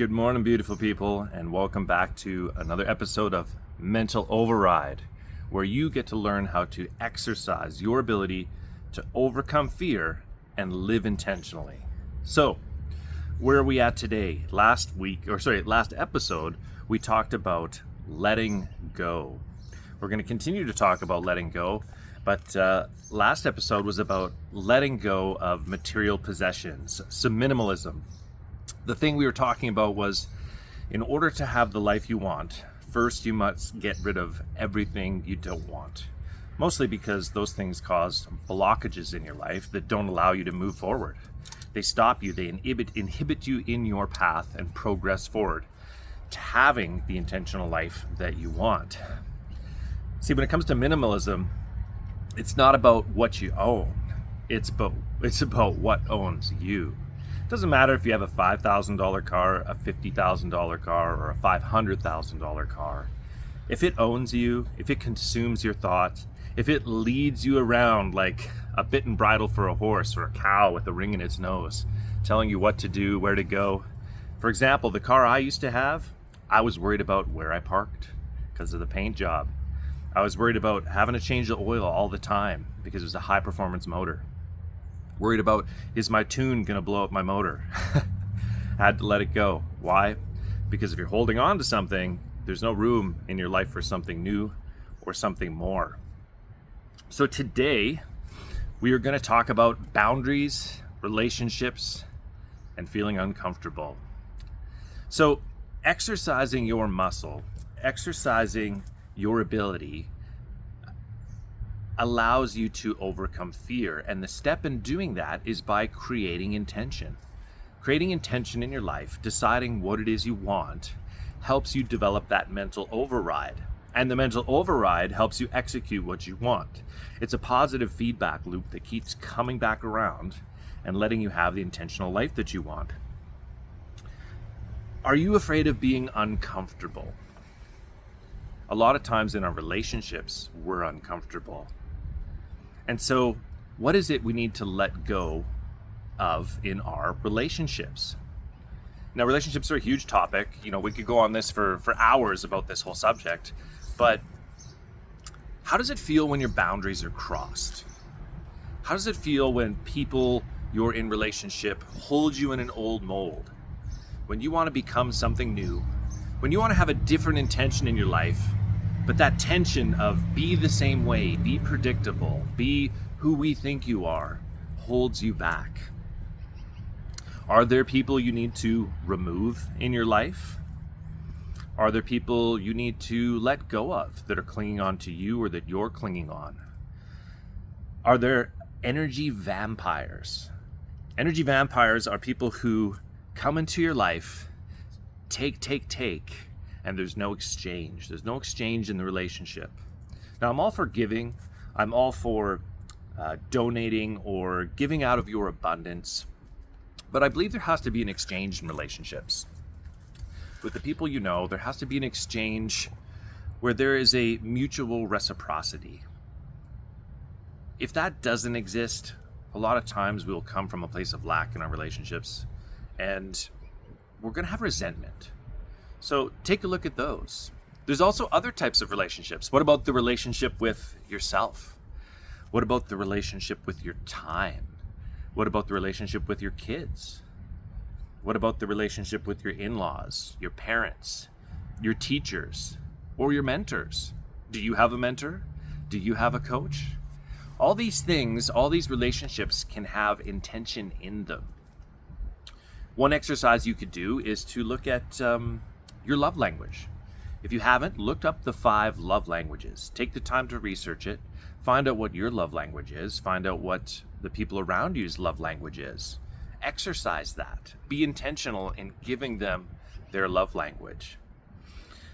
Good morning, beautiful people, and welcome back to another episode of Mental Override, where you get to learn how to exercise your ability to overcome fear and live intentionally. So, where are we at today? Last episode, we talked about letting go. We're going to continue to talk about letting go, but last episode was about letting go of material possessions, some minimalism. The thing we were talking about was, in order to have the life you want, first you must get rid of everything you don't want. Mostly because those things cause blockages in your life that don't allow you to move forward. They stop you, they inhibit you in your path and progress forward to having the intentional life that you want. See, when it comes to minimalism, it's not about what you own. It's about what owns you. It doesn't matter if you have a $5,000 car, a $50,000 car, or a $500,000 car. If it owns you, if it consumes your thoughts, if it leads you around like a bitten bridle for a horse or a cow with a ring in its nose, telling you what to do, where to go. For example, the car I used to have, I was worried about where I parked because of the paint job. I was worried about having to change the oil all the time because it was a high performance motor. Worried about, is my tune gonna blow up my motor? Had to let it go. Why? Because if you're holding on to something, there's no room in your life for something new or something more. So today, we are gonna talk about boundaries, relationships, and feeling uncomfortable. So exercising your muscle, exercising your ability allows you to overcome fear. And the step in doing that is by creating intention. Creating intention in your life, deciding what it is you want, helps you develop that mental override. And the mental override helps you execute what you want. It's a positive feedback loop that keeps coming back around and letting you have the intentional life that you want. Are you afraid of being uncomfortable? A lot of times in our relationships, we're uncomfortable. And so, what is it we need to let go of in our relationships? Now, relationships are a huge topic. You know, we could go on this for hours about this whole subject, but how does it feel when your boundaries are crossed? How does it feel when people you're in relationship hold you in an old mold? When you want to become something new, when you want to have a different intention in your life, but that tension of be the same way, be predictable, be who we think you are, holds you back. Are there people you need to remove in your life? Are there people you need to let go of that are clinging on to you or that you're clinging on? Are there energy vampires? Energy vampires are people who come into your life, take, and there's no exchange. There's no exchange in the relationship. Now, I'm all for giving. I'm all for donating or giving out of your abundance. But I believe there has to be an exchange in relationships. With the people you know, there has to be an exchange where there is a mutual reciprocity. If that doesn't exist, a lot of times we'll come from a place of lack in our relationships, and we're going to have resentment. So take a look at those. There's also other types of relationships. What about the relationship with yourself? What about the relationship with your time? What about the relationship with your kids? What about the relationship with your in-laws, your parents, your teachers, or your mentors? Do you have a mentor? Do you have a coach? All these things, all these relationships can have intention in them. One exercise you could do is to look at your love language. If you haven't, look up the 5 love languages. Take the time to research it. Find out what your love language is. Find out what the people around you's love language is. Exercise that. Be intentional in giving them their love language.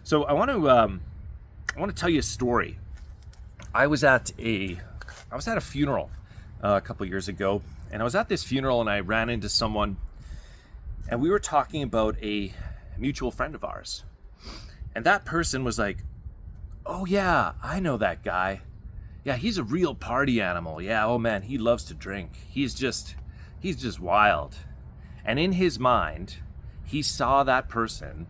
So I want to tell you a story. I was at a funeral a couple years ago, and I was at this funeral and I ran into someone, and we were talking about a mutual friend of ours. And that person was like, "Oh yeah, I know that guy. Yeah, he's a real party animal. Yeah, oh man, he loves to drink. He's just wild." And in his mind, he saw that person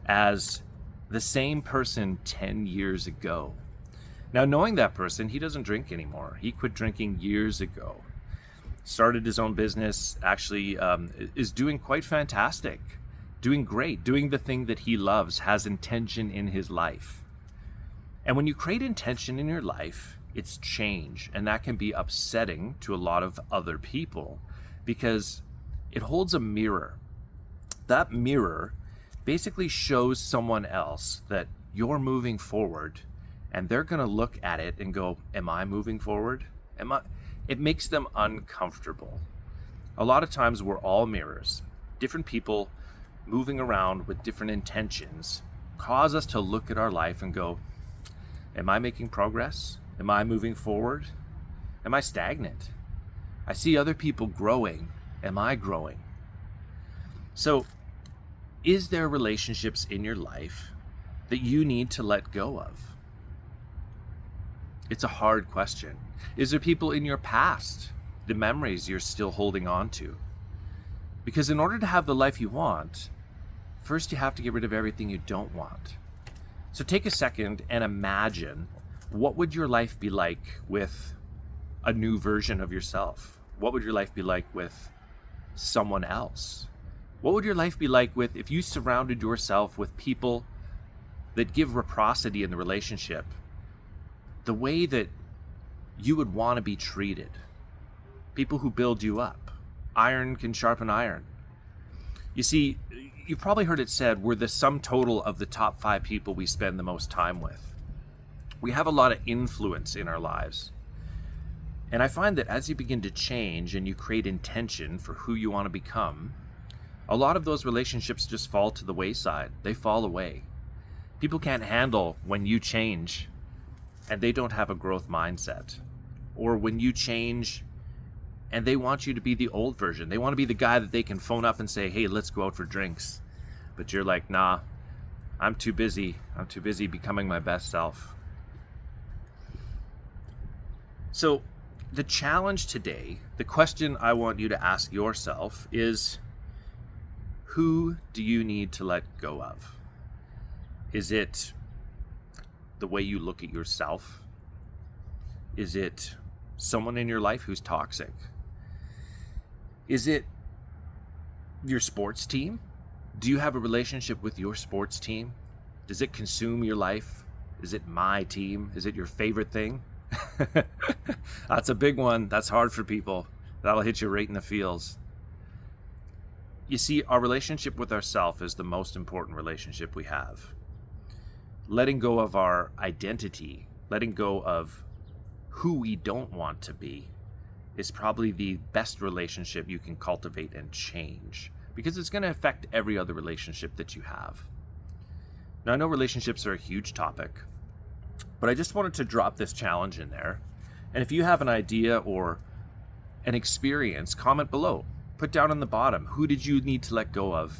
as the same person 10 years ago. Now, knowing that person, he doesn't drink anymore. He quit drinking years ago. Started his own business, actually is doing quite fantastic, doing great, doing the thing that he loves, has intention in his life. And when you create intention in your life, it's change. And that can be upsetting to a lot of other people because it holds a mirror. That mirror basically shows someone else that you're moving forward, and they're going to look at it and go, am I moving forward? It makes them uncomfortable. A lot of times we're all mirrors. Different people moving around with different intentions cause us to look at our life and go, am I making progress? Am I moving forward? Am I stagnant? I see other people growing. Am I growing? So, is there relationships in your life that you need to let go of? It's a hard question. Is there people in your past, the memories you're still holding on to? Because in order to have the life you want, first you have to get rid of everything you don't want. So take a second and imagine, what would your life be like with a new version of yourself? What would your life be like with someone else? What would your life be like with if you surrounded yourself with people that give reciprocity in the relationship, the way that you would want to be treated? People who build you up. Iron can sharpen iron. You see, you've probably heard it said we're the sum total of the top 5 people we spend the most time with. We have a lot of influence in our lives. And I find that as you begin to change and you create intention for who you want to become, a lot of those relationships just fall to the wayside. They fall away. People can't handle when you change and they don't have a growth mindset. Or when you change and they want you to be the old version. They want to be the guy that they can phone up and say, hey, let's go out for drinks. But you're like, nah, I'm too busy. I'm too busy becoming my best self. So the challenge today, the question I want you to ask yourself is, who do you need to let go of? Is it the way you look at yourself? Is it someone in your life who's toxic? Is it your sports team? Do you have a relationship with your sports team? Does it consume your life? Is it my team? Is it your favorite thing? That's a big one. That's hard for people. That'll hit you right in the feels. You see, our relationship with ourselves is the most important relationship we have. Letting go of our identity, letting go of who we don't want to be, is probably the best relationship you can cultivate and change, because it's going to affect every other relationship that you have. Now, I know relationships are a huge topic, but I just wanted to drop this challenge in there. And if you have an idea or an experience, comment below. Put down on the bottom, who did you need to let go of?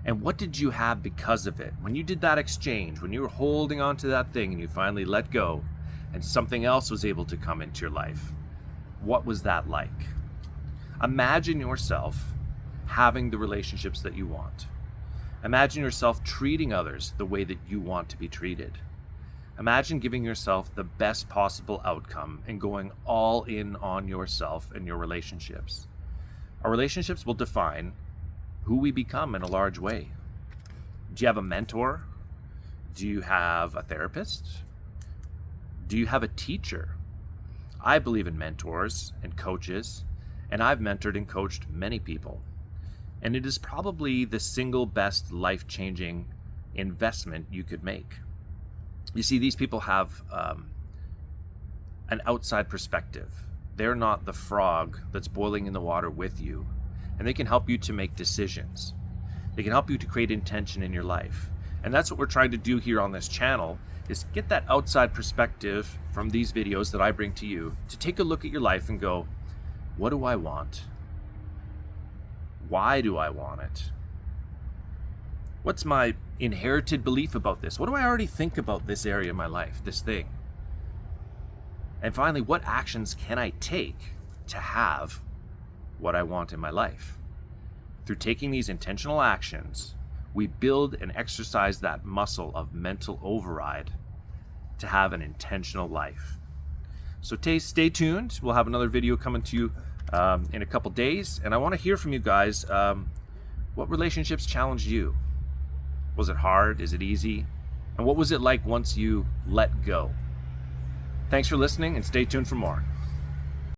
And what did you have because of it? When you did that exchange, when you were holding on to that thing and you finally let go and something else was able to come into your life, what was that like? Imagine yourself having the relationships that you want. Imagine yourself treating others the way that you want to be treated. Imagine giving yourself the best possible outcome and going all in on yourself and your relationships. Our relationships will define who we become in a large way. Do you have a mentor? Do you have a therapist? Do you have a teacher? I believe in mentors and coaches, and I've mentored and coached many people. And it is probably the single best life-changing investment you could make. You see, these people have an outside perspective. They're not the frog that's boiling in the water with you, and they can help you to make decisions. They can help you to create intention in your life. And that's what we're trying to do here on this channel, is get that outside perspective from these videos that I bring to you to take a look at your life and go, what do I want? Why do I want it? What's my inherited belief about this? What do I already think about this area of my life, this thing? And finally, what actions can I take to have what I want in my life? Through taking these intentional actions, we build and exercise that muscle of mental override to have an intentional life. So stay tuned. We'll have another video coming to you in a couple days. And I want to hear from you guys. What relationships challenged you? Was it hard? Is it easy? And what was it like once you let go? Thanks for listening, and stay tuned for more.